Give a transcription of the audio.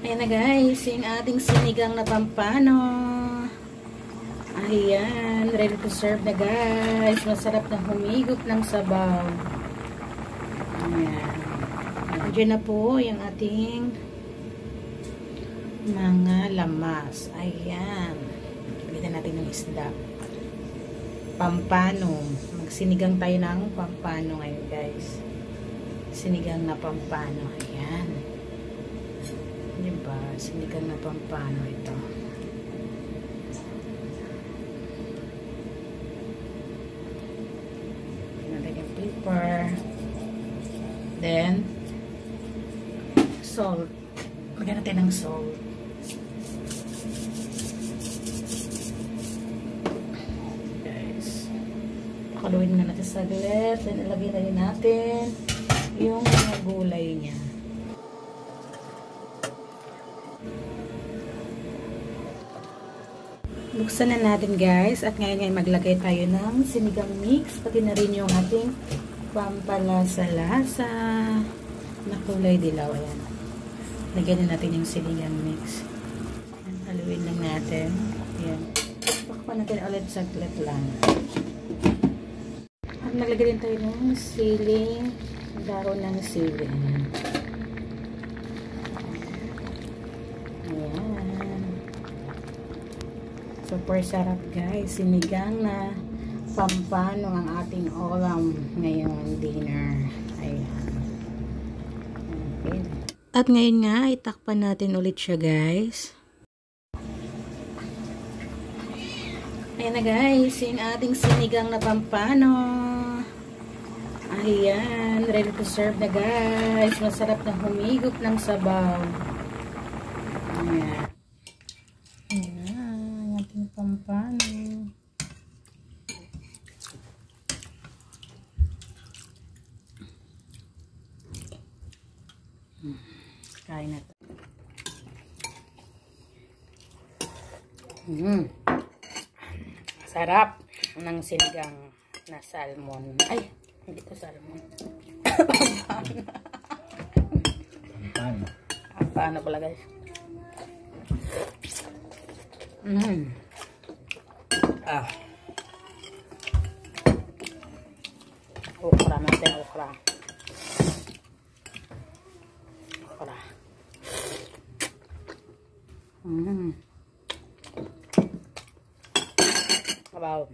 Ayan na guys, yung ating sinigang na pampano. Ayan, ready to serve na guys. Masarap na humigop ng sabaw. Ayan. Diyan na po yung ating mga lamas. Ayan. Gamitin natin ng isda. Pampano. Magsinigang tayo ng pampano ngayon guys. Sinigang na pampano. Ayan. Diba? Sinigang na pampano ito. Natin yung pepper. Then, salt. Lagyan natin ng salt. Guys. Pakaluin na natin saglit. Then, ilagay na rin natin yung mga gulay niya. Buksan na natin guys. At ngayon maglagay tayo ng sinigang mix. Pati na rin yung ating pampalasa-lasa na kulay dilaw. Ayan. Lagyan na natin yung sinigang mix. Ayan, haluin lang natin. Ayan. Pakpan natin ulit saglit lang. At naglagay din tayo ng siling. Dahon ng siling. Ayan. Super sarap guys. Sinigang na pampano ang ating ulam ngayon dinner. Ayan. Okay. At ngayon nga, itakpan natin ulit siya guys. Ayan na guys, yung ating sinigang na pampano. Ayan, ready to serve na guys. Masarap na humigop ng sabaw. Ayan. Ayan, yung ating pampano. Kain na ito. Sarap ng sinigang na salmon. Ay, hindi ito salmon. Pampano. Pampano pala guys. Okra natin, okra. Okra. Wow.